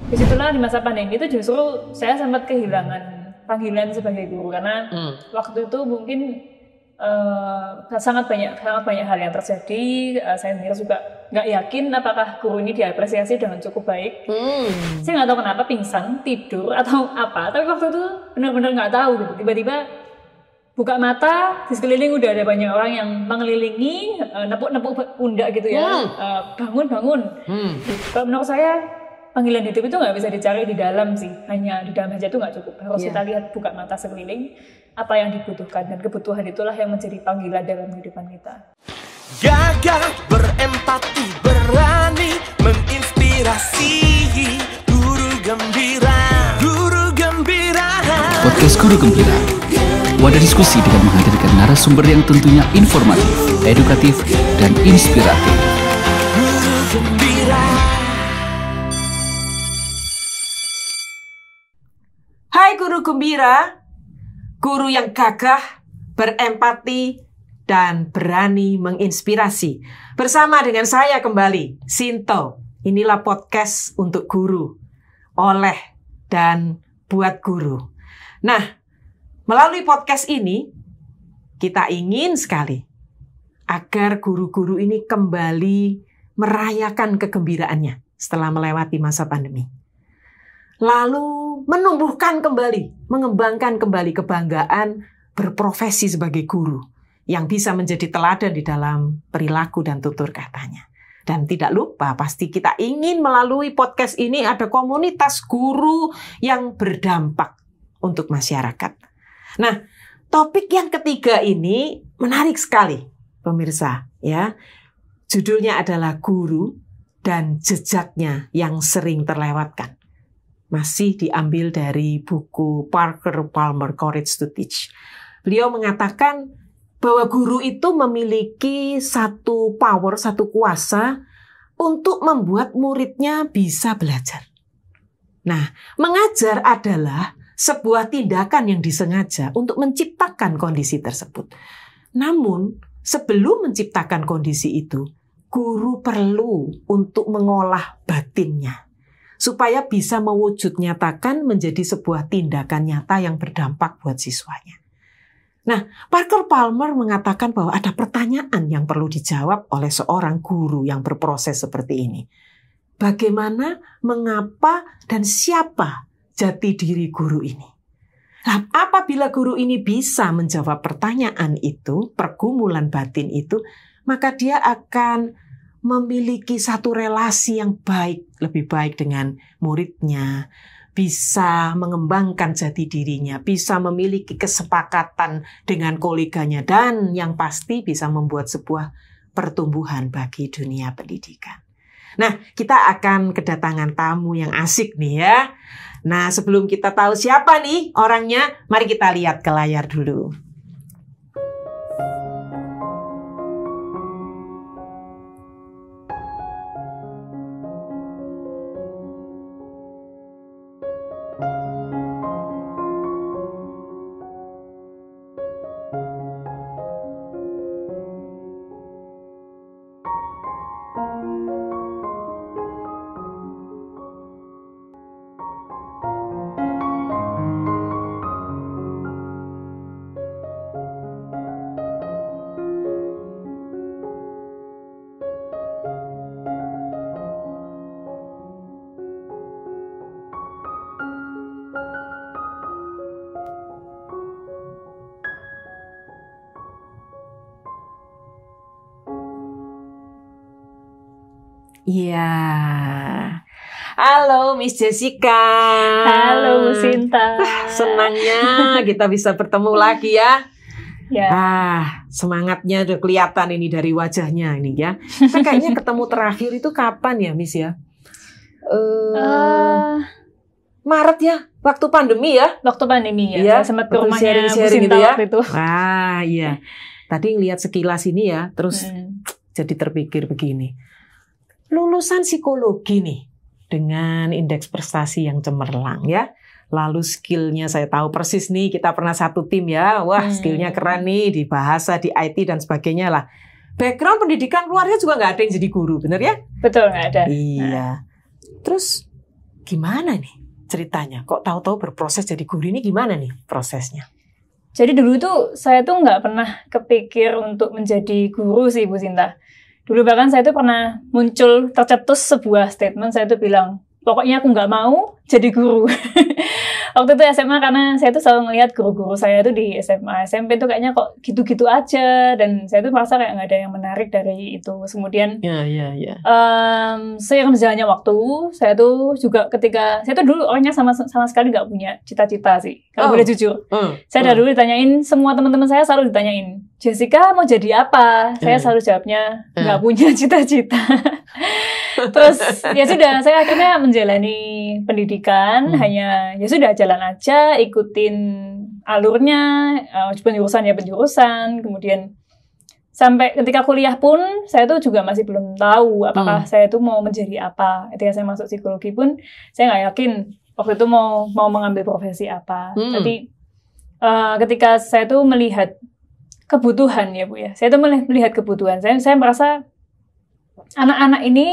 Disitulah di masa pandemi itu justru saya sempat kehilangan panggilan sebagai guru karena waktu itu mungkin sangat banyak hal yang terjadi. Saya sendiri juga nggak yakin apakah guru ini diapresiasi dengan cukup baik. Saya nggak tahu kenapa pingsan, tidur atau apa. Tapi waktu itu benar-benar nggak tahu gitu. Tiba-tiba buka mata, di sekeliling udah ada banyak orang yang mengelilingi, nepuk-nepuk pundak gitu ya. Bangun. Kalau menurut saya panggilan hidup itu nggak bisa dicari di dalam sih, hanya di dalam aja itu nggak cukup. Harus kita lihat, buka mata sekeliling, apa yang dibutuhkan, dan kebutuhan itulah yang menjadi panggilan dalam kehidupan kita. Gagah berempati, berani menginspirasi. Guru Gembira, Guru Gembira. Podcast Guru Gembira, wadah diskusi dengan menghadirkan narasumber yang tentunya informatif, edukatif, dan inspiratif. Guru Gembira. Hai Guru Gembira, guru yang gagah, berempati, dan berani menginspirasi. Bersama dengan saya kembali, Sinto. Inilah podcast untuk guru, oleh dan buat guru. Nah, melalui podcast ini, kita ingin sekali agar guru-guru ini kembali merayakan kegembiraannya setelah melewati masa pandemi. Lalu menumbuhkan kembali, mengembangkan kembali kebanggaan berprofesi sebagai guru yang bisa menjadi teladan di dalam perilaku dan tutur katanya. Dan tidak lupa, pasti kita ingin melalui podcast ini ada komunitas guru yang berdampak untuk masyarakat. Nah, topik yang ketiga ini menarik sekali, pemirsa, ya. Judulnya adalah guru dan jejaknya yang sering terlewatkan. Masih diambil dari buku Parker Palmer, Courage to Teach. Beliau mengatakan bahwa guru itu memiliki satu power, satu kuasa untuk membuat muridnya bisa belajar. Nah, mengajar adalah sebuah tindakan yang disengaja untuk menciptakan kondisi tersebut. Namun, sebelum menciptakan kondisi itu, guru perlu untuk mengolah batinnya, supaya bisa mewujud nyatakan menjadi sebuah tindakan nyata yang berdampak buat siswanya. Nah, Parker Palmer mengatakan bahwa ada pertanyaan yang perlu dijawab oleh seorang guru yang berproses seperti ini. Bagaimana, mengapa, dan siapa jati diri guru ini? Nah, apabila guru ini bisa menjawab pertanyaan itu, pergumulan batin itu, maka dia akan memiliki satu relasi yang baik, lebih baik dengan muridnya, bisa mengembangkan jati dirinya, bisa memiliki kesepakatan dengan koleganya, dan yang pasti bisa membuat sebuah pertumbuhan bagi dunia pendidikan. Nah, kita akan kedatangan tamu yang asik nih ya. Nah, sebelum kita tahu siapa nih orangnya, mari kita lihat ke layar dulu. Iya. Halo Miss Jessica. Halo Bu Sinta. Senangnya kita bisa bertemu lagi ya. Ya. Semangatnya udah kelihatan ini dari wajahnya ini ya. Kita kayaknya ketemu terakhir itu kapan ya Miss ya? Maret ya, waktu pandemi ya. Waktu pandemi ya. Iya, Saya sempat ke rumahnya Bu sharing Sinta gitu ya. waktu itu. Iya. Tadi ngelihat sekilas ini ya, terus jadi terpikir begini. Lulusan psikologi nih, dengan indeks prestasi yang cemerlang ya. Lalu skillnya saya tahu persis nih, kita pernah satu tim ya. Wah, skillnya keren nih di bahasa, di IT dan sebagainya lah. Background pendidikan keluarga juga nggak ada yang jadi guru, bener ya? Betul, nggak ada. Iya. Terus gimana nih ceritanya? Kok tahu-tahu berproses jadi guru ini gimana nih prosesnya? Jadi dulu tuh saya tuh nggak pernah kepikir untuk menjadi guru sih Bu Sinta. Dulu bahkan saya tuh pernah muncul tercetus sebuah statement, saya tuh bilang, pokoknya aku nggak mau jadi guru. Waktu itu SMA, karena saya tuh selalu ngelihat guru-guru saya tuh di SMA, SMP tuh kayaknya kok gitu-gitu aja, dan saya tuh merasa kayak nggak ada yang menarik dari itu. Kemudian seiring berjalannya waktu, saya tuh juga saya tuh dulu orangnya sama sekali nggak punya cita-cita sih, kalau boleh jujur. Saya dari dulu ditanyain, semua teman-teman saya selalu ditanyain, Jessica mau jadi apa? Saya selalu jawabnya nggak punya cita-cita. Terus ya sudah, saya akhirnya menjalani pendidikan, hanya ya sudah jalan aja, ikutin alurnya, penjurusan, kemudian sampai ketika kuliah pun saya tuh juga masih belum tahu apakah saya tuh mau menjadi apa. Ketika saya masuk psikologi pun saya nggak yakin waktu itu mau mengambil profesi apa. Tapi ketika saya tuh melihat kebutuhan ya Bu ya, saya tuh melihat kebutuhan, saya merasa anak-anak ini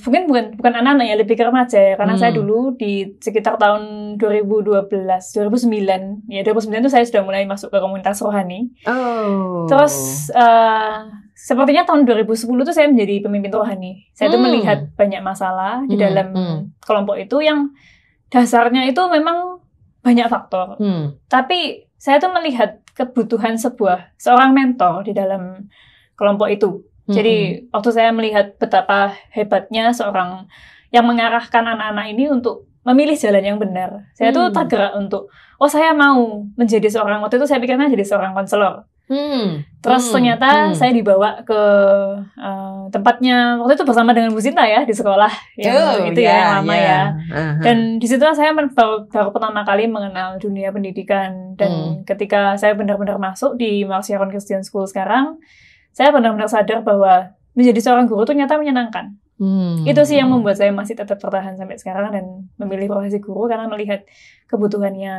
mungkin bukan anak-anak ya, lebih ke remaja ya, karena saya dulu di sekitar tahun 2009 itu saya sudah mulai masuk ke komunitas rohani. Terus sepertinya tahun 2010 itu saya menjadi pemimpin rohani. Saya tuh melihat banyak masalah di dalam kelompok itu yang dasarnya itu memang banyak faktor. Tapi saya tuh melihat kebutuhan seorang mentor di dalam kelompok itu. Jadi waktu saya melihat betapa hebatnya seorang yang mengarahkan anak-anak ini untuk memilih jalan yang benar, saya tuh tergerak untuk, saya mau menjadi waktu itu saya pikirnya jadi seorang konselor. Terus ternyata saya dibawa ke tempatnya waktu itu bersama dengan Bu Sinta ya, di sekolah yang yang lama ya. Dan di situ saya baru pertama kali mengenal dunia pendidikan, dan ketika saya benar-benar masuk di Mars Sharon Christian School sekarang, saya benar-benar sadar bahwa menjadi seorang guru itu ternyata menyenangkan. Itu sih yang membuat saya masih tetap bertahan sampai sekarang dan memilih profesi guru, karena melihat kebutuhannya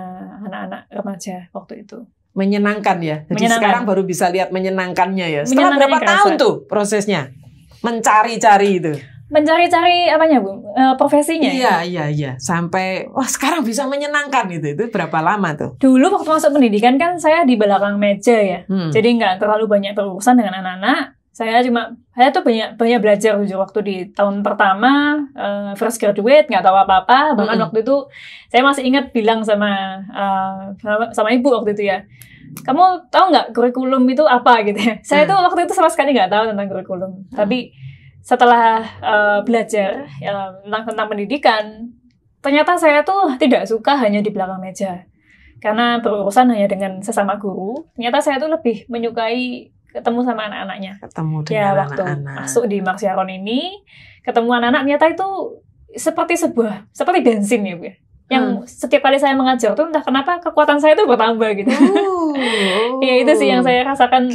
anak-anak remaja waktu itu. Menyenangkan ya. Jadi sekarang baru bisa lihat menyenangkannya ya. Setelah berapa tahun tuh prosesnya mencari-cari itu? Mencari-cari apanya Bu? Profesinya? Iya. Sampai sekarang bisa menyenangkan itu berapa lama tuh? Dulu waktu masuk pendidikan kan saya di belakang meja ya. Jadi nggak terlalu banyak berurusan dengan anak-anak. Saya tuh banyak belajar jujur waktu di tahun pertama fresh graduate, nggak tahu apa-apa. Bahkan waktu itu saya masih ingat bilang sama ibu waktu itu ya, kamu tahu nggak kurikulum itu apa gitu ya? Saya tuh waktu itu sama sekali nggak tahu tentang kurikulum. Tapi setelah belajar tentang pendidikan, ternyata saya tuh tidak suka hanya di belakang meja. Karena berurusan hanya dengan sesama guru, ternyata saya tuh lebih menyukai ketemu sama anak-anaknya. Ketemu dengan waktu anak-anak. Masuk di Mars Sharon ini, ketemu anak-anak, ternyata itu seperti bensin ya Bu ya. Yang setiap kali saya mengajar tuh entah kenapa kekuatan saya tuh bertambah gitu. Ya itu sih yang saya rasakan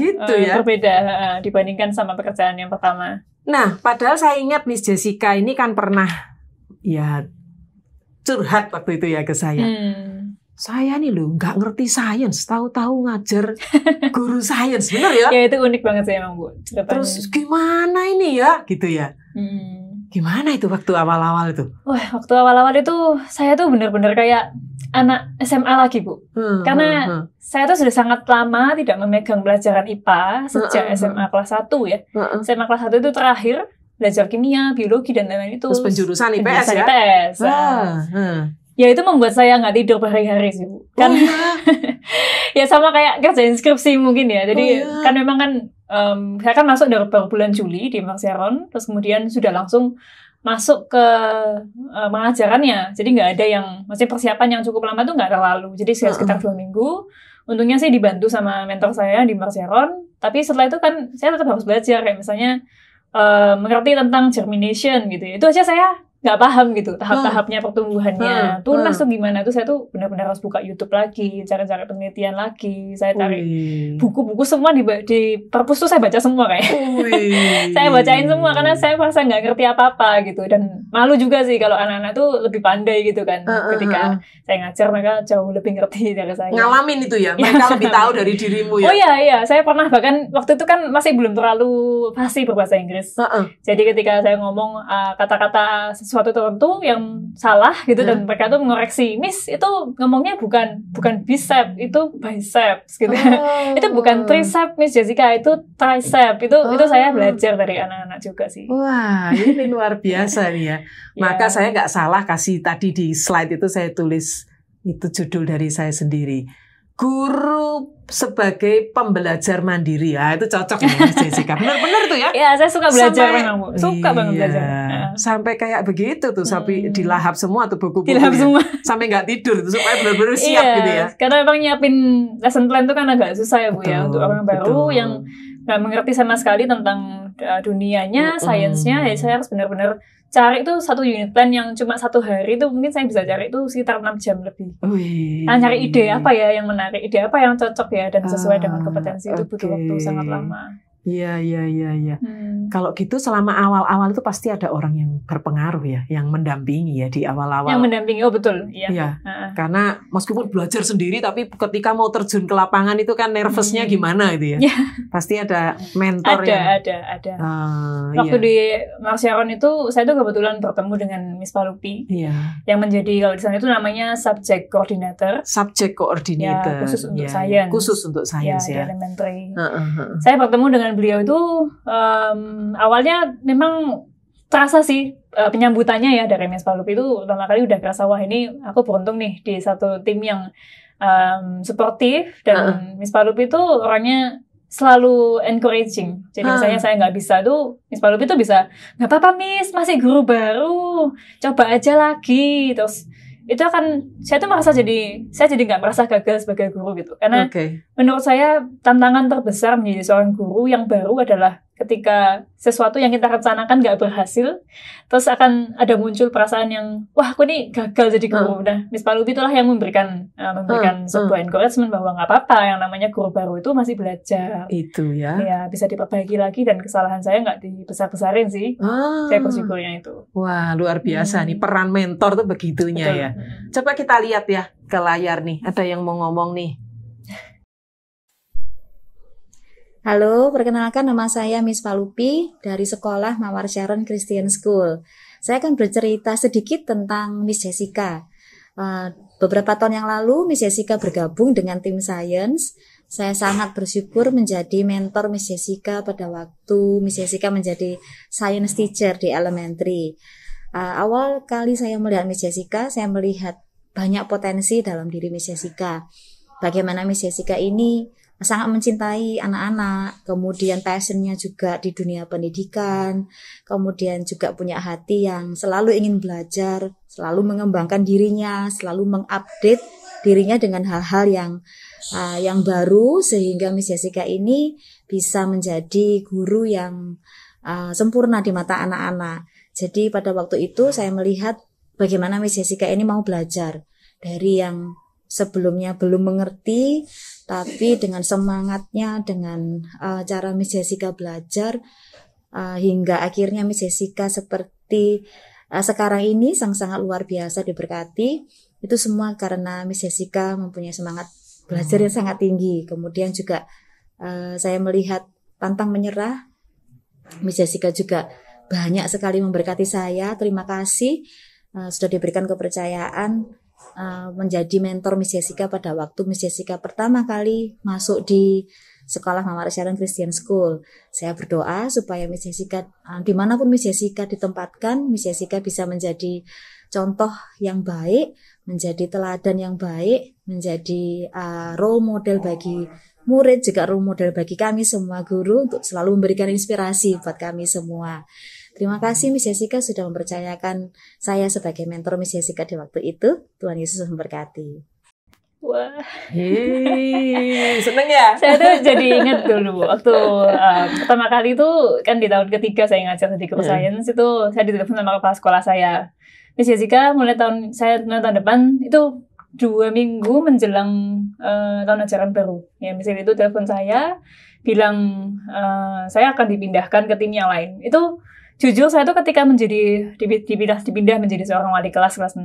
berbeda dibandingkan sama pekerjaan yang pertama. Nah, padahal saya ingat Miss Jessica ini kan pernah curhat waktu itu ya ke saya. Saya nih loh nggak ngerti sains, tahu-tahu ngajar guru sains, bener ya? Ya itu unik banget sih emang Bu ceritanya. Terus gimana ini ya, gitu ya? Gimana itu waktu awal-awal itu? Waktu awal-awal itu saya tuh bener-bener kayak anak SMA lagi Bu. Karena saya tuh sudah sangat lama tidak memegang pelajaran IPA sejak SMA kelas 1 ya. SMA kelas 1 itu terakhir belajar kimia, biologi dan lain-lain itu. Terus penjurusan IPS ya? IPS. Ya itu membuat saya nggak tidur berhari-hari sih Bu. Kan ya sama kayak kerjain skripsi mungkin ya. Jadi kan memang kan saya kan masuk dari baru bulan Juli di Mars Sharon, terus kemudian sudah langsung masuk ke pengajarannya. Jadi nggak ada yang, maksudnya persiapan yang cukup lama tuh nggak terlalu. Jadi sekitar 2 minggu. Untungnya saya dibantu sama mentor saya di Mars Sharon. Tapi setelah itu kan saya tetap harus belajar, kayak misalnya mengerti tentang germination gitu. Itu aja saya nggak paham gitu, tahap-tahapnya pertumbuhannya. Tunas tuh gimana tuh, saya tuh benar-benar harus buka YouTube lagi, cari-cari penelitian lagi, saya cari buku-buku semua di perpus tuh saya baca semua kayak. Saya bacain semua karena saya merasa nggak ngerti apa-apa gitu, dan malu juga sih kalau anak-anak tuh lebih pandai gitu kan. Ketika saya ngajar mereka jauh lebih ngerti dari saya. Ngalamin itu ya, mereka lebih tahu dari dirimu ya. Oh iya, saya pernah bahkan waktu itu kan masih belum terlalu fasih berbahasa Inggris. Jadi ketika saya ngomong kata-kata sesuatu sesuatu tertentu yang salah gitu dan mereka tuh mengoreksi, Miss itu ngomongnya bukan bicep, itu biceps gitu. Itu bukan tricep Miss Jessica, itu tricep. Itu saya belajar dari anak-anak juga sih. Wah, ini luar biasa nih ya. Maka saya nggak salah kasih tadi di slide itu saya tulis itu judul dari saya sendiri. Guru sebagai pembelajar mandiri. Ya, itu cocok nih Miss Jessica. Benar-benar tuh ya. Iya, saya suka belajar memang, Bu. Suka banget belajar. Sampai kayak begitu tuh, sampai dilahap semua tuh buku-buku. Dilahap semua. Sampai nggak tidur tuh, supaya benar-benar siap gitu ya. Karena memang nyiapin lesson plan itu kan agak susah ya, Bu, ya. Untuk orang baru yang nggak mengerti sama sekali tentang dunianya, sainsnya, ya saya harus benar-benar cari itu satu unit plan yang cuma 1 hari itu mungkin saya bisa cari itu sekitar 6 jam lebih. Nah, cari ide apa ya yang menarik, ide apa yang cocok ya dan sesuai dengan kompetensi itu butuh waktu sangat lama. Iya. Kalau gitu selama awal-awal itu pasti ada orang yang berpengaruh ya, yang mendampingi ya di awal-awal. Yang mendampingi, oh betul. Iya. Karena meskipun belajar sendiri, tapi ketika mau terjun ke lapangan itu kan nervousnya gimana gitu ya. Pasti ada mentor ada. Waktu di Marsharon itu, saya tuh kebetulan bertemu dengan Miss Palupi. Yang menjadi, kalau di sana itu namanya subject coordinator. Subject coordinator. Ya, khusus untuk sains. Khusus untuk sains ya. Di elementary. Saya bertemu dengan beliau itu awalnya memang terasa sih penyambutannya ya dari Miss Palupi itu pertama kali udah kerasa wah ini aku beruntung nih di satu tim yang suportif dan Miss Palupi itu orangnya selalu encouraging. Jadi misalnya saya nggak bisa tuh Miss Palupi tuh bisa nggak apa-apa Miss masih guru baru coba aja lagi terus itu akan saya tuh saya jadi nggak merasa gagal sebagai guru gitu karena menurut saya tantangan terbesar menjadi seorang guru yang baru adalah ketika sesuatu yang kita rencanakan nggak berhasil terus akan ada muncul perasaan yang wah aku nih gagal jadi guru. Nah Miss Palupi itulah yang memberikan sebuah encouragement bahwa nggak apa-apa yang namanya guru baru itu masih belajar itu ya bisa diperbaiki lagi dan kesalahan saya nggak dibesar-besarin sih. Saya bersyukurnya itu. Wah luar biasa nih peran mentor tuh begitunya. Betul. Ya coba kita lihat ya ke layar nih ada yang mau ngomong nih. Halo, perkenalkan nama saya Miss Palupi dari sekolah Mawar Sharon Christian School. Saya akan bercerita sedikit tentang Miss Jessica. Beberapa tahun yang lalu, Miss Jessica bergabung dengan tim sains. Saya sangat bersyukur menjadi mentor Miss Jessica pada waktu Miss Jessica menjadi science teacher di elementary. Awal kali saya melihat Miss Jessica, saya melihat banyak potensi dalam diri Miss Jessica. Bagaimana Miss Jessica ini sangat mencintai anak-anak, kemudian passionnya juga di dunia pendidikan, kemudian juga punya hati yang selalu ingin belajar, selalu mengembangkan dirinya, selalu mengupdate dirinya dengan hal-hal yang baru sehingga Miss Jessica ini bisa menjadi guru yang sempurna di mata anak-anak. Jadi pada waktu itu saya melihat bagaimana Miss Jessica ini mau belajar dari yang sebelumnya belum mengerti, tapi dengan semangatnya, dengan cara Miss Jessica belajar, hingga akhirnya Miss Jessica seperti sekarang ini sangat luar biasa diberkati. Itu semua karena Miss Jessica mempunyai semangat belajar yang sangat tinggi. Kemudian juga saya melihat pantang menyerah. Miss Jessica juga banyak sekali memberkati saya. Terima kasih sudah diberikan kepercayaan menjadi mentor Miss Jessica pada waktu Miss Jessica pertama kali masuk di sekolah Mawar Sharon Christian School. Saya berdoa supaya Miss Jessica dimanapun Miss Jessica ditempatkan, Miss Jessica bisa menjadi contoh yang baik, menjadi teladan yang baik, menjadi role model bagi murid, juga role model bagi kami semua guru untuk selalu memberikan inspirasi buat kami semua. Terima kasih Miss Jessica sudah mempercayakan saya sebagai mentor Miss Jessica di waktu itu. Tuhan Yesus memberkati. Wah, seneng ya? Saya tuh jadi ingat dulu waktu pertama kali itu kan di tahun ketiga saya ngajar di guru sains itu saya ditelepon sama kepala sekolah saya. Miss Jessica mulai tahun depan itu 2 minggu menjelang tahun ajaran baru. Ya misalnya itu telepon saya bilang saya akan dipindahkan ke tim yang lain. Itu jujur saya tuh ketika dipindah menjadi seorang wali kelas 6,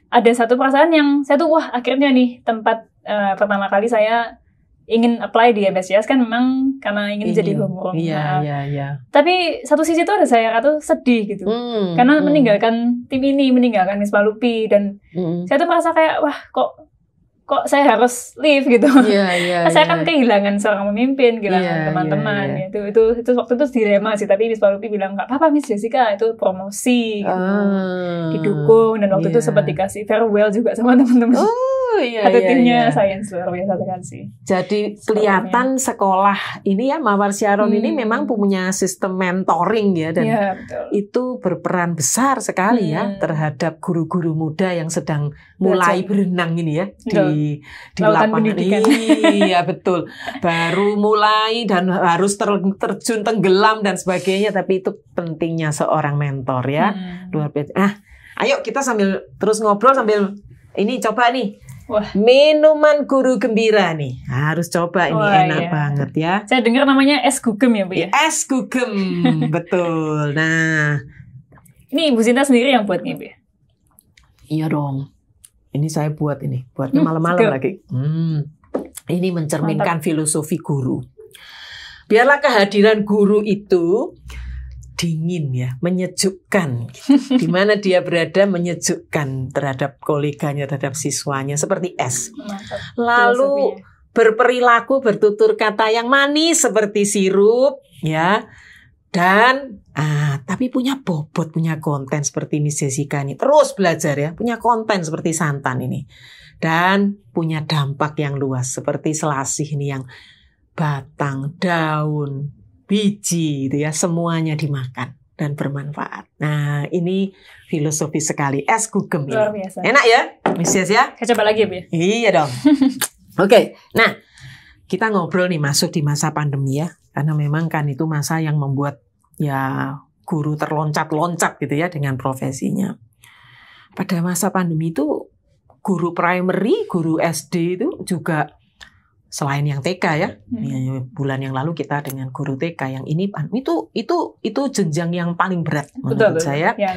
ada satu perasaan yang saya tuh wah akhirnya nih tempat pertama kali saya ingin apply di MSCS kan memang karena ingin jadi homeroom. Iya. Tapi satu sisi tuh ada saya tuh sedih gitu. Karena meninggalkan tim ini, meninggalkan Miss Palupi, dan saya tuh merasa kayak wah kok saya harus leave gitu. Saya kan kehilangan seorang pemimpin, kehilangan teman-teman. Itu waktu itu dilema sih, tapi Miss Palupi bilang nggak apa-apa Miss Jessica, itu promosi gitu. Didukung, dan waktu itu sempat dikasih farewell juga sama teman-teman. Satu timnya Sains luar biasa sekali sih. Jadi kelihatan sekolah ini ya Mawar Sharon ini memang punya sistem mentoring ya, dan itu berperan besar sekali ya terhadap guru-guru muda yang sedang mulai berenang ini ya di lapangan pendidikan. Iya betul. Baru mulai dan harus terjun tenggelam dan sebagainya, tapi itu pentingnya seorang mentor ya. Luar biasa. Ayo kita sambil terus ngobrol sambil ini coba nih. Wah. Minuman Guru Gembira nih. Harus coba ini, enak banget ya. Saya dengar namanya es gugem ya Bu ya? Es gugem, betul. Nah, ini Ibu Sinta sendiri yang buatnya Bu ya? Iya dong. Ini saya buat ini. Buatnya malam-malam lagi. Ini mencerminkan filosofi guru. Biarlah kehadiran guru itu dingin ya, menyejukkan. Di mana dia berada menyejukkan terhadap koleganya, terhadap siswanya seperti es. Lalu berperilaku, bertutur kata yang manis seperti sirup ya. Dan tapi punya bobot, punya konten seperti Miss Jessica ini. Terus belajar ya, punya konten seperti santan ini. Dan punya dampak yang luas seperti selasih ini yang batang, daun, biji itu ya, semuanya dimakan dan bermanfaat. Nah, ini filosofi sekali es gugem ini. Luar biasa. Enak ya, Miss Jess ya? Saya coba lagi ya, Bu ya? Iya dong. Oke, nah kita ngobrol nih masuk di masa pandemi ya, karena memang kan itu masa yang membuat ya guru terloncat-loncat gitu ya dengan profesinya. Pada masa pandemi itu guru primary, guru SD itu juga selain yang TK ya, bulan yang lalu kita dengan guru TK yang ini itu jenjang yang paling berat menurut saya. Ya,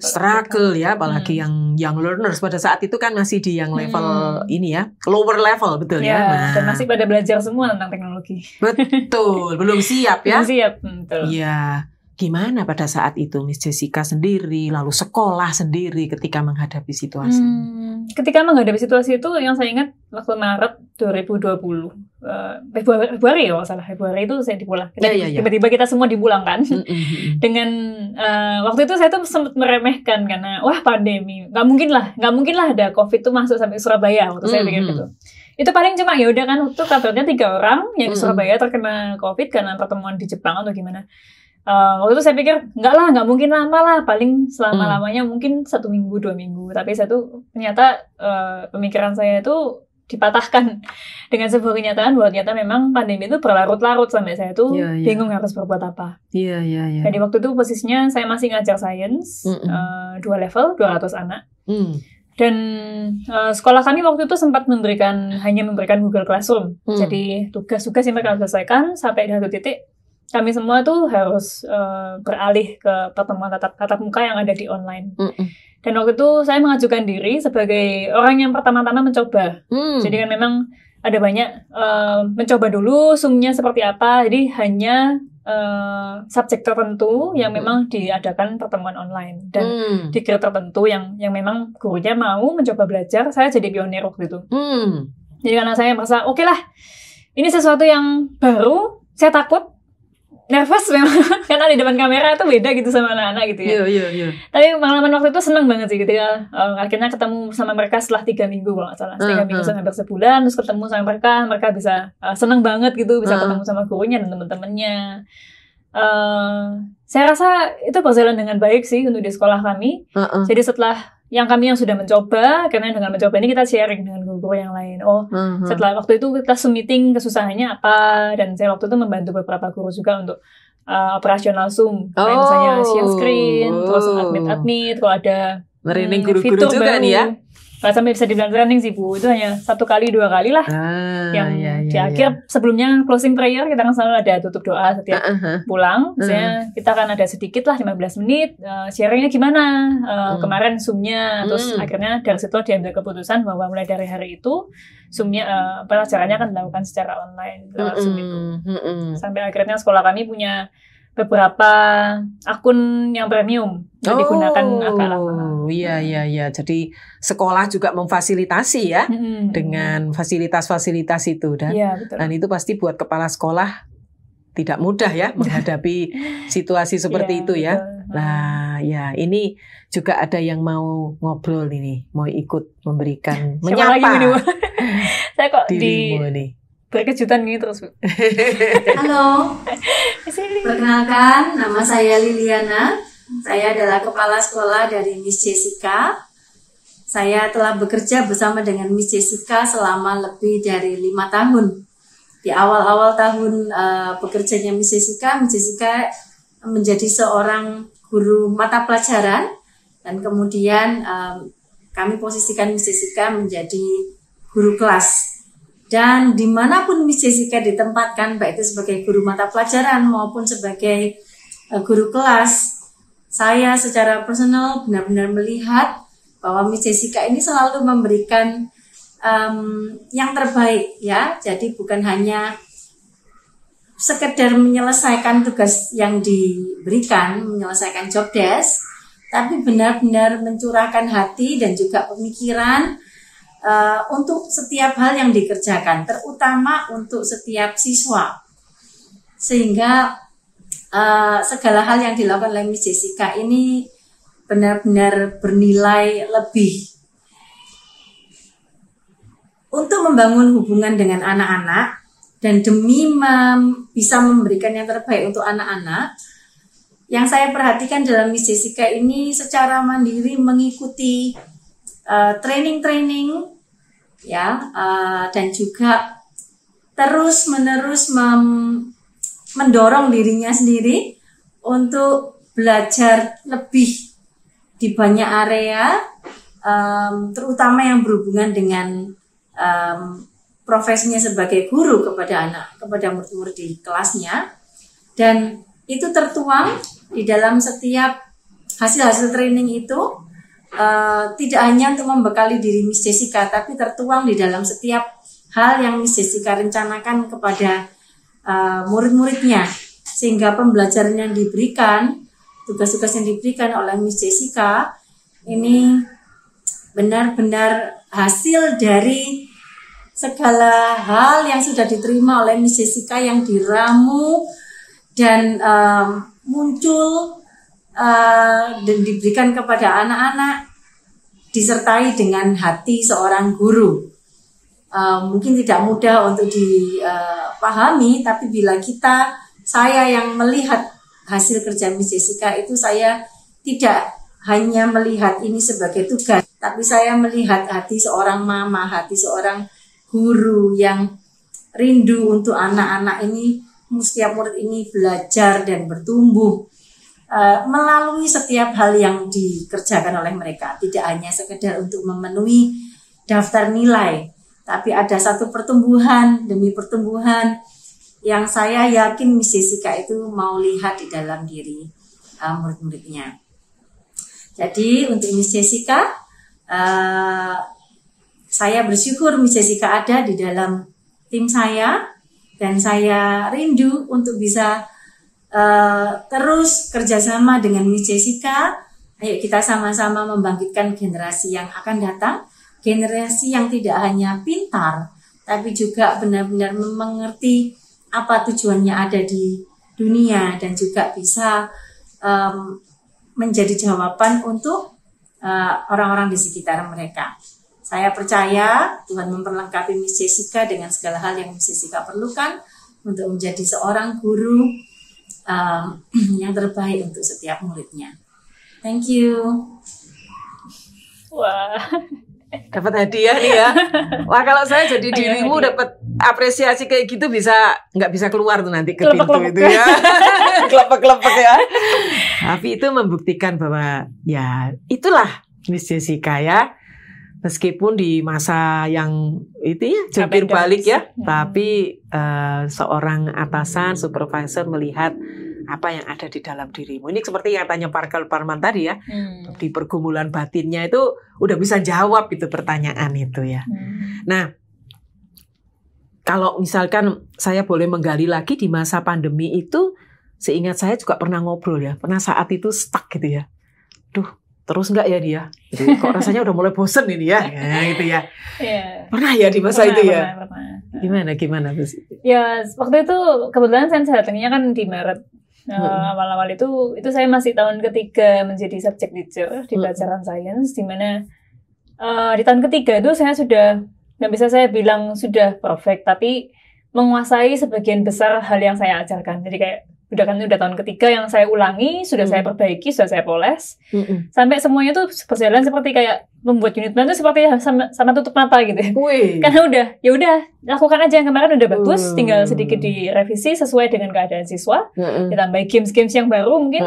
struggle ya, apalagi yang young learners pada saat itu kan masih di yang level ini ya, lower level betul ya. Nah, dan masih pada belajar semua tentang teknologi. Betul, belum siap ya. Belum siap, betul. Iya. Gimana pada saat itu Miss Jessica sendiri, lalu sekolah sendiri ketika menghadapi situasi? Ketika menghadapi situasi itu yang saya ingat waktu Maret 2020, Februari ya, salah Februari itu saya dipulang. Tiba-tiba kita semua dipulangkan. Dengan waktu itu saya tuh sempat meremehkan karena wah pandemi, nggak mungkin lah ada COVID tuh masuk sampai Surabaya waktu saya pikir gitu. Itu paling cuma ya udah kan waktu kabarnya 3 orang yang di Surabaya terkena COVID karena pertemuan di Jepang atau gimana. Waktu itu saya pikir nggak mungkin lama lah, paling selama-lamanya mungkin 1 minggu 2 minggu. Tapi saya tuh ternyata pemikiran saya itu dipatahkan dengan sebuah kenyataan bahwa ternyata memang pandemi itu berlarut-larut sampai saya tuh bingung harus berbuat apa. Jadi waktu itu posisinya saya masih ngajar sains 2 level 200 anak. Dan sekolah kami waktu itu sempat hanya memberikan Google Classroom. Jadi tugas-tugas yang mereka selesaikan sampai di satu titik kami semua tuh harus beralih ke pertemuan tatap muka yang ada di online. Dan waktu itu saya mengajukan diri sebagai orang yang pertama-tama mencoba. Jadi kan memang ada banyak mencoba dulu Zoom-nya seperti apa. Jadi hanya subjek tertentu yang memang diadakan pertemuan online. Dan di grade tertentu yang memang gurunya mau mencoba belajar, saya jadi pionir waktu itu. Jadi karena saya merasa, oke lah, ini sesuatu yang baru, saya takut, nervous memang karena di depan kamera itu beda gitu sama anak-anak gitu ya. Tapi pengalaman waktu itu senang banget sih ketika akhirnya ketemu sama mereka setelah 3 minggu kalau nggak salah. 3 minggu sampai hampir sebulan terus ketemu sama mereka bisa senang banget gitu bisa ketemu sama gurunya dan teman-temannya. Saya rasa itu berjalan dengan baik sih untuk di sekolah kami. Jadi setelah yang sudah mencoba, karena dengan mencoba ini kita sharing dengan guru-guru yang lain. Setelah waktu itu kita Zoom meeting kesusahannya apa, dan saya waktu itu membantu beberapa guru juga untuk operasional Zoom. Kayak misalnya share screen, terus admit, kalau ada guru-guru juga baru, nih ya. Nggak sampai bisa dibilang training sih Bu, itu hanya 1 kali 2 kali lah. Yang di akhir sebelumnya closing prayer kita kan selalu ada tutup doa setiap pulang. Misalnya kita akan ada sedikit lah 15 menit sharingnya gimana kemarin Zoom-nya, terus akhirnya dari situ diambil keputusan bahwa mulai dari hari itu Zoom-nya pelajarannya akan dilakukan secara online lewat Zoom itu. Sampai akhirnya sekolah kami punya beberapa akun yang premium yang digunakan agak lama. Iya. Jadi sekolah juga memfasilitasi ya dengan fasilitas-fasilitas itu dan itu pasti buat kepala sekolah tidak mudah ya menghadapi situasi seperti itu ya. Nah, ya ini juga ada yang mau ngobrol ini, mau ikut memberikan menyapa. Saya kok dirimu nih. Berkejutan gini terus Bu. Halo, perkenalkan nama saya Liliana. Saya adalah kepala sekolah dari Miss Jessica. Saya telah bekerja bersama dengan Miss Jessica selama lebih dari 5 tahun. Di awal-awal tahun bekerjanya Miss Jessica menjadi seorang guru mata pelajaran dan kemudian kami posisikan Miss Jessica menjadi guru kelas. Dan dimanapun Miss Jessica ditempatkan, baik itu sebagai guru mata pelajaran maupun sebagai guru kelas, saya secara personal benar-benar melihat bahwa Miss Jessica ini selalu memberikan yang terbaik ya. Jadi bukan hanya sekedar menyelesaikan tugas yang diberikan, menyelesaikan job desk, tapi benar-benar mencurahkan hati dan juga pemikiran untuk setiap hal yang dikerjakan, terutama untuk setiap siswa. Sehingga segala hal yang dilakukan oleh Miss Jessica ini benar-benar bernilai lebih. Untuk membangun hubungan dengan anak-anak dan demi bisa memberikan yang terbaik untuk anak-anak, yang saya perhatikan dalam Miss Jessica ini secara mandiri mengikuti training-training ya, dan juga terus-menerus mendorong dirinya sendiri untuk belajar lebih di banyak area, terutama yang berhubungan dengan profesinya sebagai guru kepada murid-murid di kelasnya, dan itu tertuang di dalam setiap hasil-hasil training itu. Tidak hanya untuk membekali diri Miss Jessica, tapi tertuang di dalam setiap hal yang Miss Jessica rencanakan kepada murid-muridnya, sehingga pembelajaran yang diberikan, tugas-tugas yang diberikan oleh Miss Jessica ini benar-benar hasil dari segala hal yang sudah diterima oleh Miss Jessica yang diramu dan muncul dan diberikan kepada anak-anak disertai dengan hati seorang guru. Mungkin tidak mudah untuk dipahami, tapi bila saya yang melihat hasil kerja Miss Jessica itu, saya tidak hanya melihat ini sebagai tugas, tapi saya melihat hati seorang mama, hati seorang guru yang rindu untuk anak-anak ini, setiap murid ini belajar dan bertumbuh melalui setiap hal yang dikerjakan oleh mereka. Tidak hanya sekedar untuk memenuhi daftar nilai, tapi ada satu pertumbuhan demi pertumbuhan yang saya yakin Miss Jessica itu mau lihat di dalam diri murid-muridnya. Jadi untuk Miss Jessica, saya bersyukur Miss Jessica ada di dalam tim saya, dan saya rindu untuk bisa terus kerjasama dengan Miss Jessica. Ayo kita sama-sama membangkitkan generasi yang akan datang, generasi yang tidak hanya pintar, tapi juga benar-benar mengerti apa tujuannya ada di dunia, dan juga bisa menjadi jawaban untuk orang-orang di sekitar mereka. Saya percaya Tuhan memperlengkapi Miss Jessica dengan segala hal yang Miss Jessica perlukan untuk menjadi seorang guru yang terbaik untuk setiap muridnya. Thank you. Wah, dapat hadiah nih ya. Wah, kalau saya jadi dirimu dapat apresiasi kayak gitu nggak bisa keluar tuh nanti ke pintu itu ya. Kelepek-kelepek ya. Tapi itu membuktikan bahwa ya itulah Miss Jessica ya. Meskipun di masa yang itu ya jungkir balik ya, tapi seorang atasan, supervisor melihat apa yang ada di dalam dirimu. Ini seperti yang tanya Parkel Parman tadi ya, di pergumulan batinnya itu udah bisa jawab itu pertanyaan itu ya. Nah, kalau misalkan saya boleh menggali lagi di masa pandemi itu, seingat saya juga pernah ngobrol ya, pernah saat itu stuck gitu ya. Duh, terus enggak ya dia? Gitu. Kok rasanya udah mulai bosen ini ya? Gitu ya. Yeah. Pernah ya di masa itu ya? Pernah. Gimana Bu? Ya, waktu itu kebetulan saya datangnya kan di Maret. Awal-awal itu saya masih tahun ketiga menjadi subject teacher di pelajaran sains, di mana di tahun ketiga itu saya sudah, nggak bisa saya bilang sudah perfect, tapi menguasai sebagian besar hal yang saya ajarkan. Jadi kayak udah tahun ketiga yang saya ulangi, sudah saya perbaiki, sudah saya poles, sampai semuanya tuh berjalan seperti kayak membuat unit plan tuh seperti sama tutup mata gitu ya. Karena udah lakukan aja yang kemarin udah bagus, tinggal sedikit direvisi sesuai dengan keadaan siswa, ditambah games yang baru mungkin,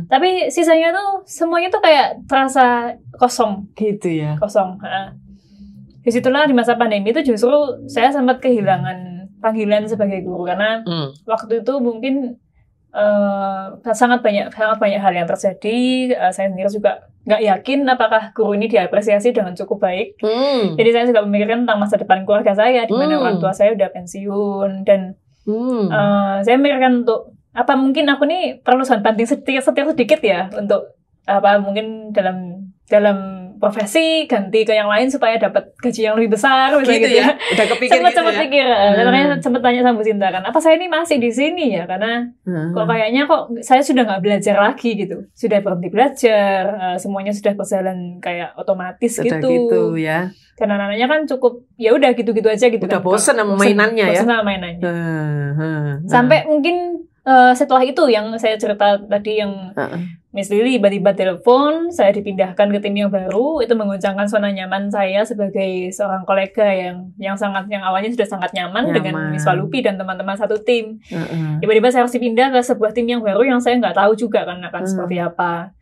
tapi sisanya tuh semuanya tuh kayak terasa kosong gitu ya. Kosong. Disitulah di masa pandemi itu justru saya sempat kehilangan panggilan sebagai guru, karena waktu itu mungkin sangat banyak hal yang terjadi. Saya sendiri juga nggak yakin apakah guru ini diapresiasi dengan cukup baik. Jadi saya juga memikirkan tentang masa depan keluarga saya, di mana orang tua saya udah pensiun, dan saya memikirkan untuk apa mungkin aku nih perlu banting setir sedikit ya, untuk apa mungkin dalam profesi ganti ke yang lain supaya dapat gaji yang lebih besar gitu ya. Udah kepikir sempat pikir. Katanya sempat tanya sama Bu Sinta kan, apa saya ini masih di sini ya, karena kok kayaknya saya sudah nggak belajar lagi gitu, sudah berhenti belajar, semuanya sudah berjalan kayak otomatis sudah gitu ya. Karena anak-anaknya kan cukup ya udah gitu-gitu aja gitu. Udah bosen sama mainannya ya. Bosen sama mainannya. Sampai mungkin setelah itu yang saya cerita tadi, yang Miss Lily tiba-tiba telepon, saya dipindahkan ke tim yang baru, itu mengguncangkan zona nyaman saya sebagai seorang kolega yang awalnya sudah sangat nyaman dengan Miss Palupi dan teman-teman satu tim. Tiba-tiba saya harus dipindah ke sebuah tim yang baru yang saya nggak tahu juga kan akan seperti apa.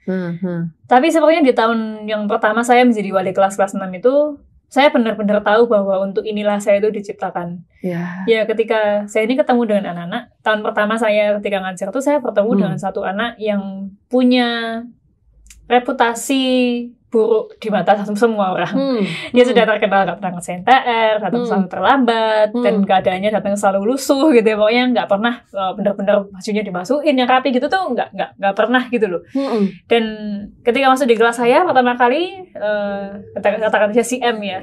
Tapi sepertinya di tahun yang pertama saya menjadi wali kelas 6 itu, saya benar-benar tahu bahwa untuk inilah saya itu diciptakan. Ya, ketika saya ini ketemu dengan anak-anak, tahun pertama saya ketika ngajar tuh saya bertemu dengan satu anak yang punya reputasi buruk di mata semua orang. Dia sudah terkenal gak pernah ngerjain PR, datang selalu terlambat, dan keadaannya datang selalu lusuh gitu ya. Pokoknya nggak pernah benar-benar bajunya dimasukin yang rapi gitu tuh nggak pernah gitu loh. Dan ketika masuk di kelas saya pertama kali, katakan saja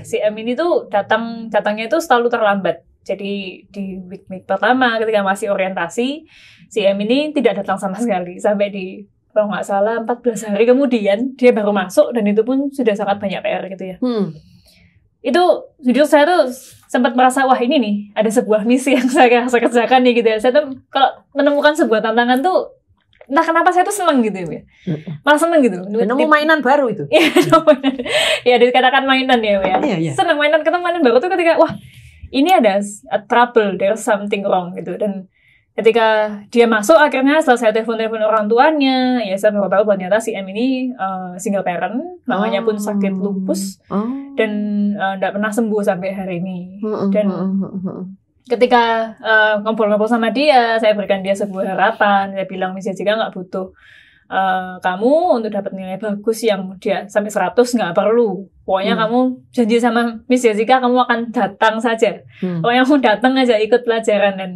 CM ini tuh datangnya itu selalu terlambat. Jadi di week pertama ketika masih orientasi, CM ini tidak datang sama sekali, sampai di kalau nggak salah 14 hari kemudian dia baru masuk, dan itu pun sudah sangat banyak PR gitu ya. Itu jujur saya tuh sempat merasa, wah ini nih ada sebuah misi yang saya kerjakan nih gitu ya. Saya tuh kalau menemukan sebuah tantangan tuh entah kenapa saya tuh seneng gitu ya. Malah seneng gitu. Nemu mainan baru itu. Iya, dikatakan mainan ya. Seneng ketemu mainan baru tuh ketika wah ini ada trouble, there's something wrong gitu. Dan ketika dia masuk, akhirnya setelah saya telepon orang tuanya, ya saya baru tahu bahwa ternyata si M ini single parent, namanya pun sakit lupus, dan tidak pernah sembuh sampai hari ini. Dan ketika ngobrol-ngobrol sama dia, saya berikan dia sebuah harapan. Saya bilang, Miss Jessica nggak butuh kamu untuk dapat nilai bagus yang dia sampai 100, nggak perlu. Pokoknya kamu janji sama Miss Jessica, kamu akan datang saja. Pokoknya kamu datang aja, ikut pelajaran. Dan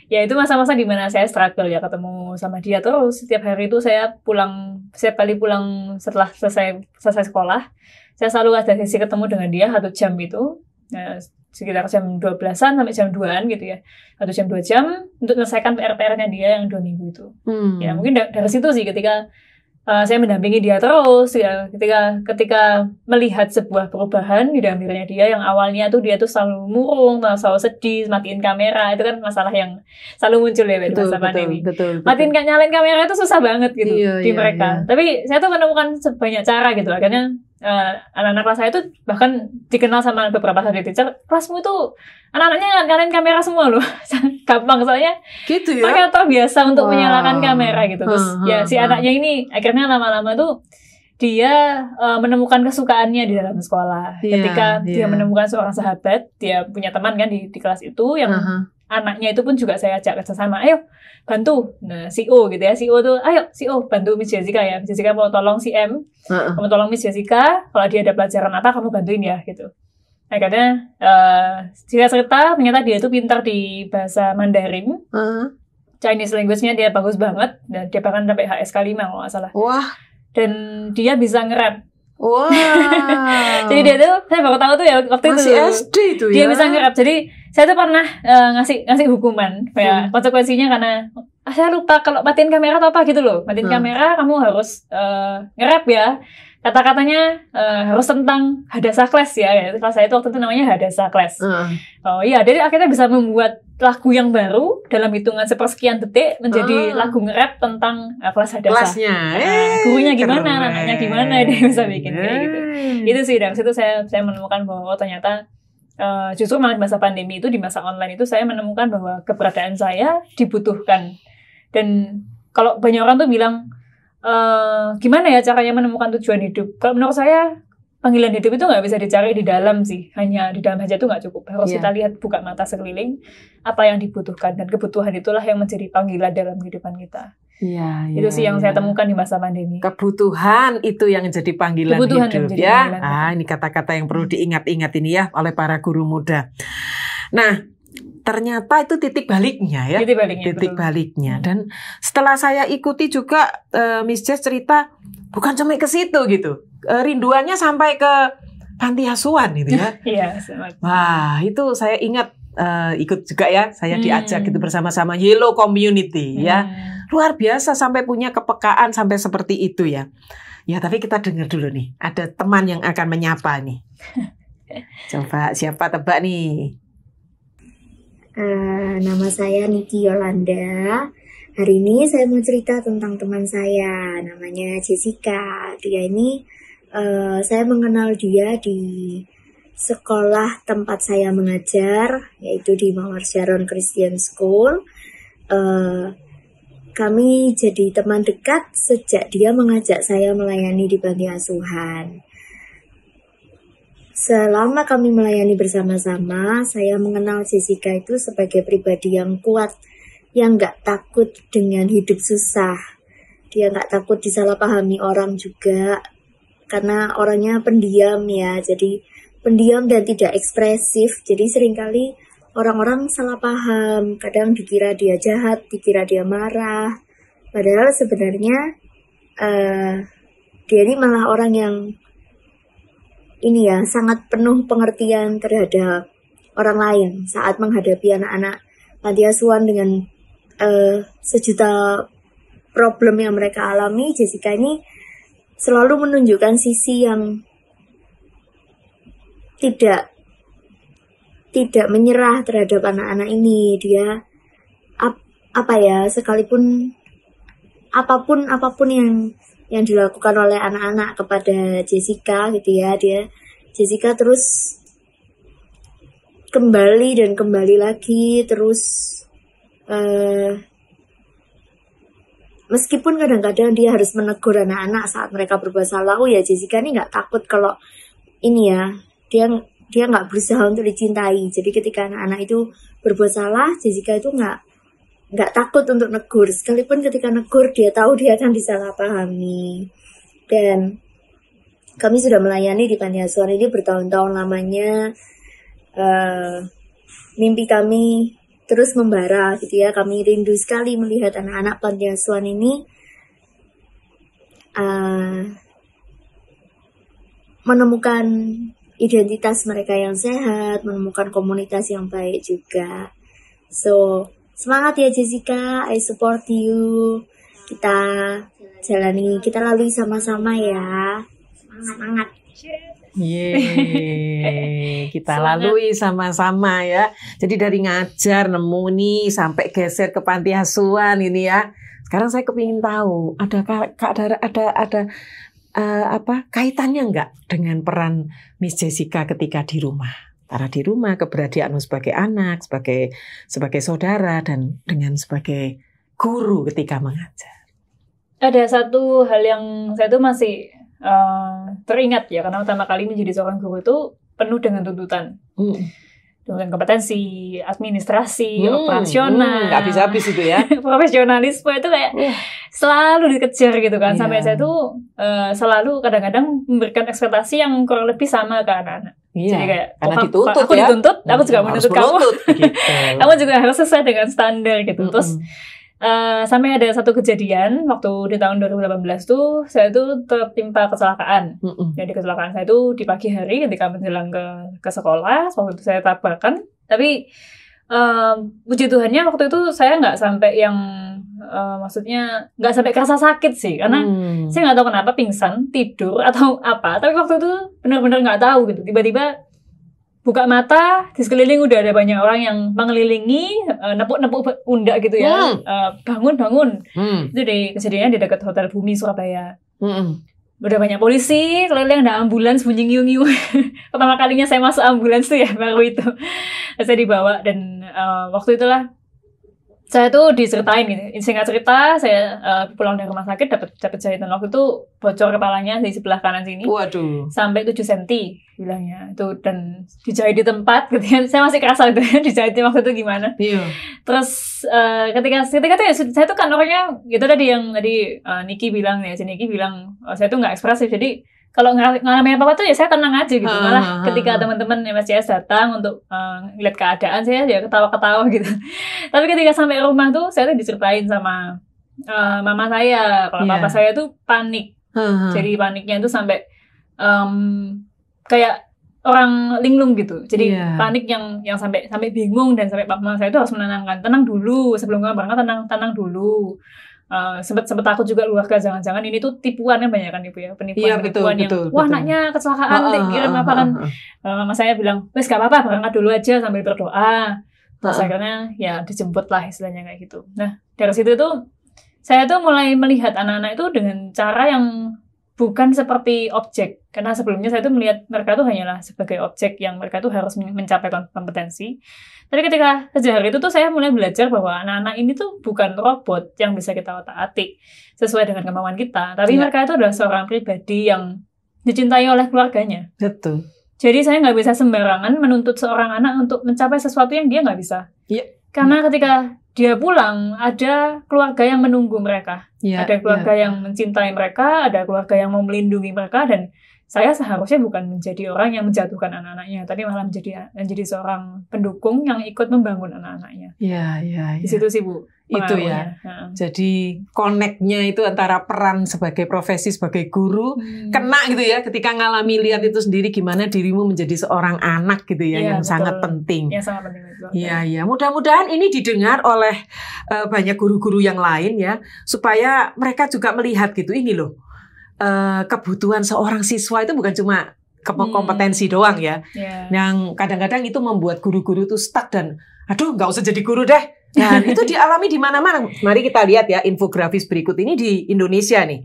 ya itu masa-masa di mana saya struggle ya, ketemu sama dia terus. Setiap hari itu setiap kali pulang setelah selesai sekolah, saya selalu ada sesi ketemu dengan dia 1 jam itu. Sekitar jam 12-an sampai jam 2-an gitu ya. 1 jam 2 jam untuk menyelesaikan PR-nya dia yang 2 minggu itu. Ya mungkin dari situ sih ketika saya mendampingi dia terus ya, ketika melihat sebuah perubahan di dalam dirinya dia, yang awalnya tuh dia tuh selalu murung, selalu sedih, matiin kamera, itu kan masalah yang selalu muncul ya di masa pandemi. Matiin nyalain kamera itu susah banget gitu di mereka. Tapi saya tuh menemukan banyak cara gitu. Akhirnya anak-anak kelas saya tuh bahkan dikenal sama beberapa subject teacher, kelasmu itu anak-anaknya nyalain kamera semua loh. Gampang soalnya gitu ya, mereka terbiasa untuk menyalakan kamera gitu. Terus ya si anaknya ini akhirnya lama-lama tuh dia menemukan kesukaannya di dalam sekolah. Ketika dia menemukan seorang sahabat, dia punya teman kan di kelas itu yang anaknya itu pun juga saya ajak kerjasama, ayo bantu. Nah, CEO gitu ya, CEO tuh, ayo CEO bantu Miss Jessica ya. Miss Jessica mau tolong si M, kamu tolong Miss Jessica, kalau dia ada pelajaran apa kamu bantuin ya gitu. Akhirnya singkat cerita, ternyata dia tuh pintar di bahasa Mandarin. Chinese language-nya dia bagus banget, dan dia bahkan sampai HSK 5 kalau nggak salah. Wah. Dan dia bisa nge-rap. Wow. Jadi dia tuh, saya baru tahu tuh ya waktu masih itu. SD tuh dia ya. bisa nge-rap. Jadi saya tuh pernah ngasih hukuman, ya konsekuensinya karena saya lupa kalau matiin kamera atau apa gitu loh. Matiin kamera, kamu harus nge-rap ya. Kata-katanya harus tentang Hadasa Class ya. Kelas saya itu waktu itu namanya Hadasa Class. Oh iya, jadi akhirnya bisa membuat lagu yang baru dalam hitungan sepersekian detik menjadi lagu nge-rap tentang kelas Hadasa. Kelasnya. Gurunya gimana, anaknya gimana, dia bisa bikin kayak gitu. Itu sih, dari situ saya menemukan bahwa ternyata justru malah masa pandemi itu, di masa online itu saya menemukan bahwa keberadaan saya dibutuhkan. Dan kalau banyak orang tuh bilang, gimana ya caranya menemukan tujuan hidup? Kalau menurut saya panggilan hidup itu nggak bisa dicari di dalam sih, hanya di dalam aja itu nggak cukup. Harus kita lihat, buka mata sekeliling, apa yang dibutuhkan, dan kebutuhan itulah yang menjadi panggilan dalam kehidupan kita. Itu sih yang saya temukan di masa pandemi. Kebutuhan itu yang jadi panggilan kebutuhan hidup menjadi ya. Panggilan ini kata-kata yang perlu diingat-ingat ini ya oleh para guru muda. Nah, ternyata itu titik baliknya ya. Titik baliknya. Dan setelah saya ikuti juga Miss Jess cerita, bukan cuma ke situ gitu. Rinduannya sampai ke panti asuhan gitu ya. Iya, wah, itu saya ingat ikut juga ya. Saya diajak gitu bersama-sama Yellow Community ya. Luar biasa sampai punya kepekaan sampai seperti itu ya. Ya, tapi kita dengar dulu nih. Ada teman yang akan menyapa nih. Coba siapa tebak nih? Nama saya Niki Yolanda. Hari ini saya mau cerita tentang teman saya, namanya Jessica. Dia ini saya mengenal dia di sekolah tempat saya mengajar, yaitu di Mawar Sharon Christian School. Kami jadi teman dekat sejak dia mengajak saya melayani di panti asuhan. Selama kami melayani bersama-sama, saya mengenal Jessica itu sebagai pribadi yang kuat, yang gak takut dengan hidup susah. Dia gak takut disalahpahami orang juga, karena orangnya pendiam ya, jadi pendiam dan tidak ekspresif. Jadi seringkali orang-orang salah paham, kadang dikira dia jahat, dikira dia marah. Padahal sebenarnya dia ini malah orang yang ini ya, sangat penuh pengertian terhadap orang lain saat menghadapi anak-anak panti asuhan dengan sejuta problem yang mereka alami. Jessica ini selalu menunjukkan sisi yang tidak menyerah terhadap anak-anak ini. Dia sekalipun apapun yang dilakukan oleh anak-anak kepada Jessica gitu ya, Jessica terus kembali dan kembali lagi terus, meskipun kadang-kadang dia harus menegur anak-anak saat mereka berbuat salah. Ya Jessica ini nggak takut kalau ini ya, dia nggak berusaha untuk dicintai. Jadi ketika anak-anak itu berbuat salah, Jessica itu nggak takut untuk negur. Sekalipun ketika negur dia tahu dia akan disalahpahami. Dan kami sudah melayani di panti asuhan ini bertahun-tahun lamanya. Mimpi kami terus membara gitu ya. Kami rindu sekali melihat anak-anak panti asuhan ini menemukan identitas mereka yang sehat, menemukan komunitas yang baik juga. So, semangat ya Jessica, I support you. Kita lalui sama-sama ya. Semangat. Yeay, kita lalui sama-sama ya. Jadi dari ngajar nemu nih sampai geser ke panti asuhan ini ya. Sekarang saya kepingin tahu ada kaitannya enggak dengan peran Miss Jessica ketika di rumah? Antara di rumah, keberadaanmu sebagai anak, sebagai saudara, dan dengan sebagai guru ketika mengajar. Ada satu hal yang saya tuh masih teringat ya, karena pertama kali menjadi seorang guru itu penuh dengan tuntutan. Dengan kompetensi, administrasi, operasional, nggak habis-habis itu ya. Profesionalisme itu kayak selalu dikejar gitu kan. Sampai saya tuh selalu kadang-kadang memberikan ekspektasi yang kurang lebih sama ke anak-anak. Jadi kayak karena dituntut aku dituntut, aku juga menuntut kamu. Gitu. Kamu juga harus sesuai dengan standar gitu. Terus sampai ada satu kejadian waktu di tahun 2018 tuh saya tuh tertimpa kecelakaan. Jadi kecelakaan saya tuh di pagi hari ketika menjelang ke sekolah. Waktu itu saya tabrakan. Tapi puji Tuhannya waktu itu saya nggak sampai yang maksudnya nggak sampai kerasa sakit sih, karena saya nggak tahu kenapa pingsan, tidur atau apa. Tapi waktu itu benar-benar nggak tahu gitu. Tiba-tiba buka mata, di sekeliling udah ada banyak orang yang mengelilingi, nepuk-nepuk pundak gitu ya. Bangun. Itu kejadiannya di dekat Hotel Bumi Surabaya. Udah banyak polisi, keliling ada ambulans bunyi ngiu-ngiu. Pertama kalinya saya masuk ambulans tuh ya, baru itu. Saya dibawa dan waktu itulah saya tuh diceritain gitu. Singkat cerita, saya pulang dari rumah sakit dapat jahitan. Waktu itu bocor kepalanya di sebelah kanan sini. Waduh. Sampai 7 cm bilangnya. Itu dan dijahit di tempat gitu ya. Saya masih kerasa gitu ya, dijahitnya waktu itu gimana. Iya. Terus ketika itu saya tuh kan orangnya gitu tadi yang tadi Niki bilang ya, si Niki bilang saya tuh nggak ekspresif. Jadi kalau ngalamin apa-apa tuh ya saya tenang aja gitu. Malah ketika teman-teman MSCS datang untuk ngeliat keadaan, saya ya ketawa-ketawa gitu. Tapi ketika sampai rumah tuh saya tuh diceritain sama mama saya kalau papa saya tuh panik. Jadi paniknya tuh sampai kayak orang linglung gitu. Jadi panik yang sampai bingung, dan sampai mama saya tuh harus menenangkan. Tenang dulu sebelum kamu berangkat, tenang dulu. Sempet takut juga keluarga, jangan-jangan ini tuh tipuan kan, banyak kan ibu ya, penipuan yang wah anaknya kecelakaan kirim apa kan. Mama saya bilang wes gak apa-apa, berangkat dulu aja sambil berdoa. Terus akhirnya ya dijemput lah istilahnya kayak gitu. Nah dari situ tuh saya tuh mulai melihat anak-anak itu dengan cara yang bukan seperti objek, karena sebelumnya saya tuh melihat mereka tuh hanyalah sebagai objek yang mereka tuh harus mencapai kompetensi. Tapi ketika sejak hari itu tuh saya mulai belajar bahwa anak-anak ini tuh bukan robot yang bisa kita otak-atik sesuai dengan kemauan kita, tapi mereka itu adalah seorang pribadi yang dicintai oleh keluarganya. Betul. Jadi saya nggak bisa sembarangan menuntut seorang anak untuk mencapai sesuatu yang dia nggak bisa. Karena ketika dia pulang, ada keluarga yang menunggu mereka. Ada keluarga yang mencintai mereka, ada keluarga yang mau melindungi mereka, dan saya seharusnya bukan menjadi orang yang menjatuhkan anak-anaknya, tapi malah menjadi seorang pendukung yang ikut membangun anak-anaknya. Di situ sih Bu. Itu ya. Jadi connect-nya itu antara peran sebagai profesi sebagai guru kena gitu ya, ketika ngalami lihat itu sendiri gimana dirimu menjadi seorang anak gitu ya, yang betul. Sangat penting. Sangat penting itu. Mudah-mudahan ini didengar oleh banyak guru-guru yang lain ya, supaya mereka juga melihat gitu, ini loh. Kebutuhan seorang siswa itu bukan cuma kompetensi doang ya. Yang kadang-kadang itu membuat guru-guru itu stuck dan aduh nggak usah jadi guru deh. Dan itu dialami di mana-mana. Mari kita lihat ya infografis berikut ini di Indonesia nih.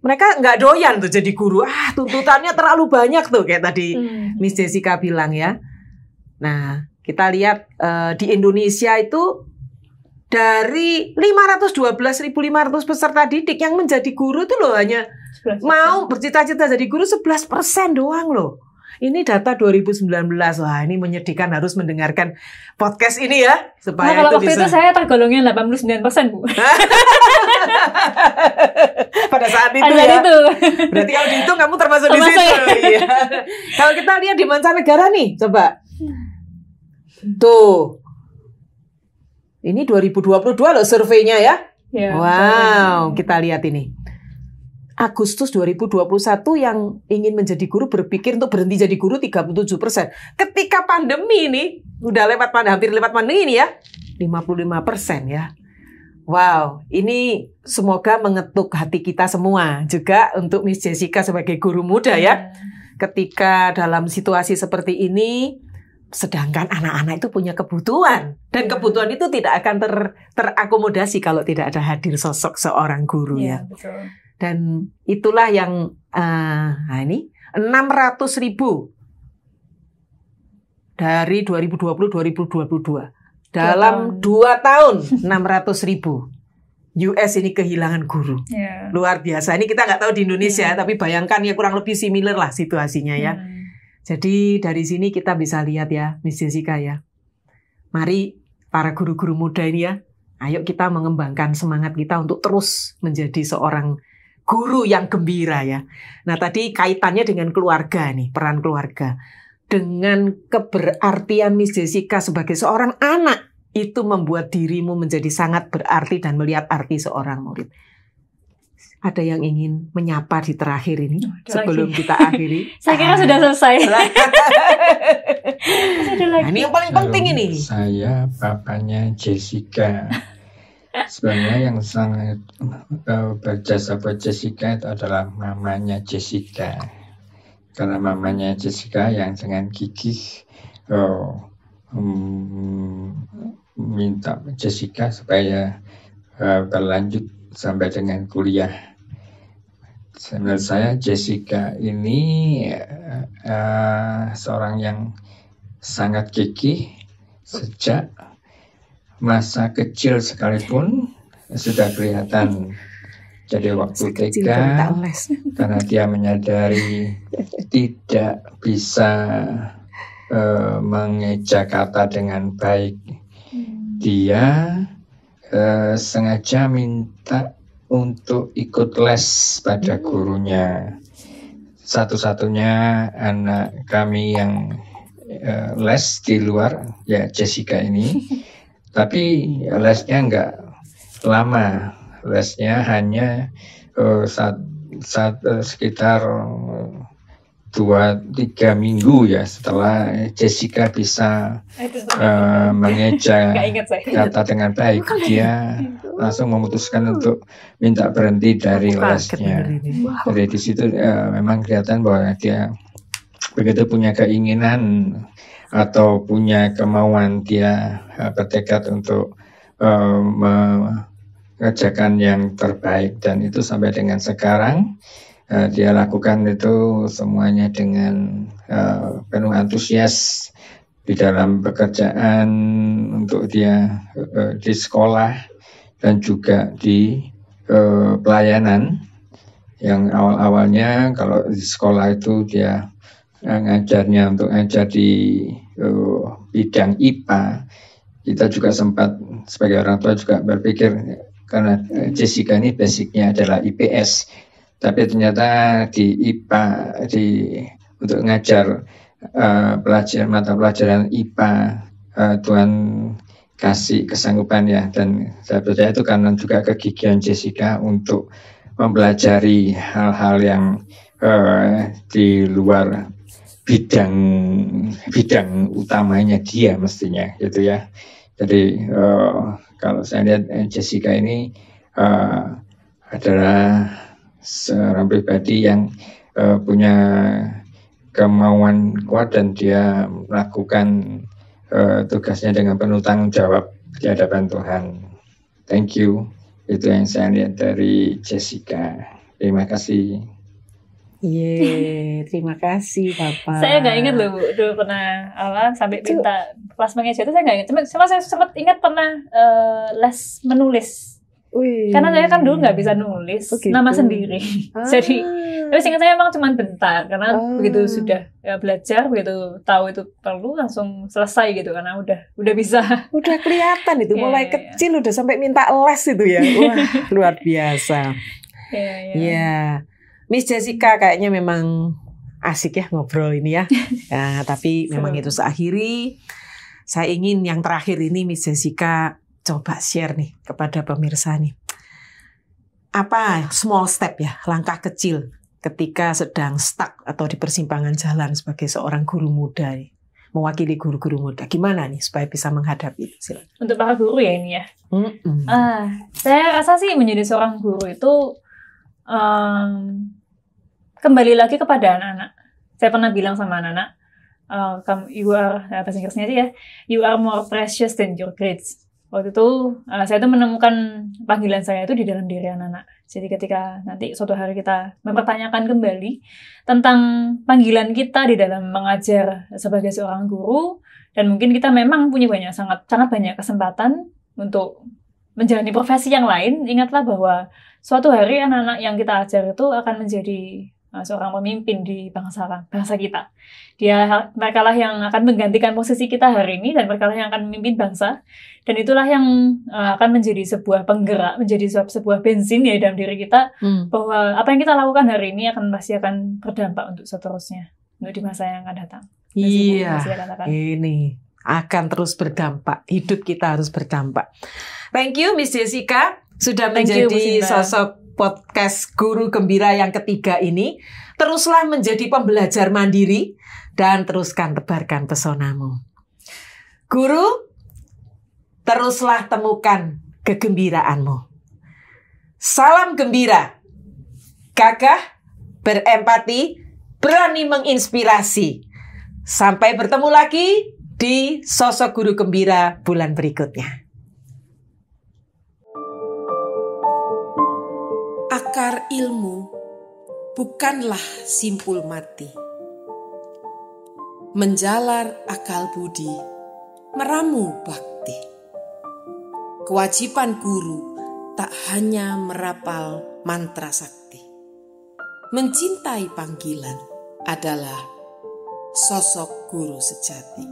Mereka nggak doyan tuh jadi guru. Tuntutannya terlalu banyak tuh kayak tadi Miss Jessica bilang ya. Nah kita lihat di Indonesia itu dari 512.500 peserta didik yang menjadi guru itu loh hanya 11%. Mau bercita-cita jadi guru 11% doang loh. Ini data 2019. Wah, ini menyedihkan, harus mendengarkan podcast ini ya supaya kalau waktu itu saya tergolongnya 89%, Bu. Pada saat itu ya. Berarti kalau dihitung kamu termasuk di situ. Ya. Kalau kita lihat di mancanegara nih, coba. Tuh. Ini 2022 loh surveinya ya. Wow, kita lihat ini. Agustus 2021 yang ingin menjadi guru berpikir untuk berhenti jadi guru 37%. Ketika pandemi ini, udah hampir lewat pandemi ini ya, 55% ya. Wow, ini semoga mengetuk hati kita semua. Juga untuk Miss Jessica sebagai guru muda ya. Ketika dalam situasi seperti ini, sedangkan anak-anak itu punya kebutuhan. Dan kebutuhan itu tidak akan terakomodasi kalau tidak ada hadir sosok seorang guru ya. Betul. Dan itulah yang ini 600.000 dari 2020-2022 dalam 2 tahun 600.000 US ini kehilangan guru. Luar biasa. Ini kita nggak tahu di Indonesia, tapi bayangkan ya kurang lebih similar lah situasinya ya. Jadi dari sini kita bisa lihat ya, Miss Jessica ya. Mari para guru-guru muda ini ya, ayo kita mengembangkan semangat kita untuk terus menjadi seorang guru yang gembira ya. Nah tadi kaitannya dengan keluarga nih, peran keluarga. Dengan keberartian Miss Jessica sebagai seorang anak, itu membuat dirimu menjadi sangat berarti dan melihat arti seorang murid. Ada yang ingin menyapa di terakhir ini sebelum kita akhiri? Saya kira sudah selesai. Nah, ini yang paling penting ini. Saya papanya Jessica. Sebenarnya yang sangat berjasa buat Jessica itu adalah mamanya Jessica. Karena mamanya Jessica yang dengan gigih minta Jessica supaya berlanjut sampai dengan kuliah. Menurut saya Jessica ini seorang yang sangat gigih sejak masa kecil sekalipun sudah kelihatan. Jadi waktu TK karena dia menyadari tidak bisa mengeja kata dengan baik, dia sengaja minta untuk ikut les pada gurunya. Satu-satunya anak kami yang les di luar ya Jessica ini. Tapi lesnya enggak lama. Lesnya hanya sekitar 2-3 minggu ya setelah Jessica bisa mengeja kata dengan baik, dia langsung memutuskan untuk minta berhenti dari lesnya. Jadi di situ memang kelihatan bahwa dia begitu punya keinginan atau punya kemauan, dia bertekad untuk mengerjakan yang terbaik, dan itu sampai dengan sekarang. Dia lakukan itu semuanya dengan penuh antusias di dalam pekerjaan untuk dia di sekolah dan juga di pelayanan. Yang awal-awalnya kalau di sekolah itu dia ngajarnya untuk ngajar di bidang IPA. Kita juga sempat sebagai orang tua juga berpikir, karena Jessica ini basicnya adalah IPS. Tapi ternyata di IPA, untuk ngajar mata pelajaran IPA, Tuhan kasih kesanggupan ya. Dan saya percaya itu karena juga kegigihan Jessica untuk mempelajari hal-hal yang di luar bidang utamanya dia mestinya gitu ya. Jadi kalau saya lihat Jessica ini adalah seorang pribadi yang punya kemauan kuat, dan dia melakukan tugasnya dengan penuh tanggung jawab di hadapan Tuhan. Thank you. Itu yang saya lihat dari Jessica. Terima kasih. Terima kasih Bapak. Saya nggak ingat loh Bu, dulu pernah sampai minta kelas mengeja itu saya nggak ingat. Cuma saya sempat ingat pernah les menulis. Karena saya kan dulu nggak bisa nulis nama sendiri. Jadi tapi seingat saya emang cuma bentar, karena begitu sudah belajar, begitu tahu itu perlu langsung selesai gitu, karena udah bisa. Udah kelihatan itu mulai kecil udah sampai minta les itu ya. Wah, luar biasa. Miss Jessica kayaknya memang asik ya ngobrol ini ya. Tapi memang itu seakhiri. Saya ingin yang terakhir ini Miss Jessica coba share nih kepada pemirsa nih. Apa small step ya, langkah kecil ketika sedang stuck atau di persimpangan jalan sebagai seorang guru muda nih, mewakili guru-guru muda. Gimana nih supaya bisa menghadapi itu? Silakan. Untuk para guru ya ini ya. Saya rasa sih menjadi seorang guru itu kembali lagi kepada anak-anak. Saya pernah bilang sama anak-anak, you are, bahasa Inggrisnya aja ya, you are more precious than your grades. Waktu itu saya tuh menemukan panggilan saya itu di dalam diri anak-anak. Jadi ketika nanti suatu hari kita mempertanyakan kembali tentang panggilan kita di dalam mengajar sebagai seorang guru, dan mungkin kita memang punya sangat banyak kesempatan untuk menjalani profesi yang lain, ingatlah bahwa suatu hari anak-anak yang kita ajar itu akan menjadi seorang pemimpin di bangsa kita. Mereka lah yang akan menggantikan posisi kita hari ini, dan mereka lah yang akan memimpin bangsa. Dan itulah yang akan menjadi sebuah penggerak, menjadi sebuah bensin ya dalam diri kita, bahwa apa yang kita lakukan hari ini pasti akan berdampak untuk seterusnya, untuk di masa yang akan datang. Iya, ini akan terus berdampak. Hidup kita harus berdampak. Thank you Miss Jessica sudah menjadi sosok podcast Guru Gembira yang ketiga ini. Teruslah menjadi pembelajar mandiri dan teruskan tebarkan pesonamu. Guru, teruslah temukan kegembiraanmu. Salam gembira, gagah, berempati, berani menginspirasi. Sampai bertemu lagi di Sosok Guru Gembira bulan berikutnya. Akar ilmu bukanlah simpul mati. Menjalar akal budi, meramu bakti. Kewajiban guru tak hanya merapal mantra sakti. Mencintai panggilan adalah sosok guru sejati.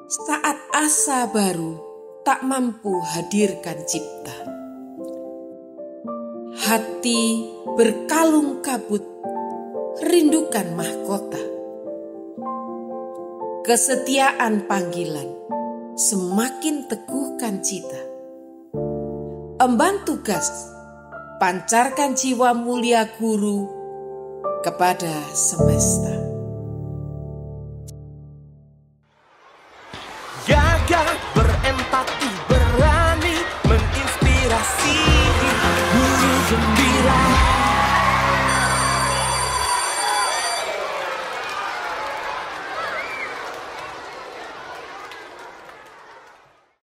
Saat asa baru tak mampu hadirkan cipta, hati berkalung kabut, rindukan mahkota. Kesetiaan panggilan semakin teguhkan cita. Emban tugas, pancarkan jiwa mulia guru kepada semesta.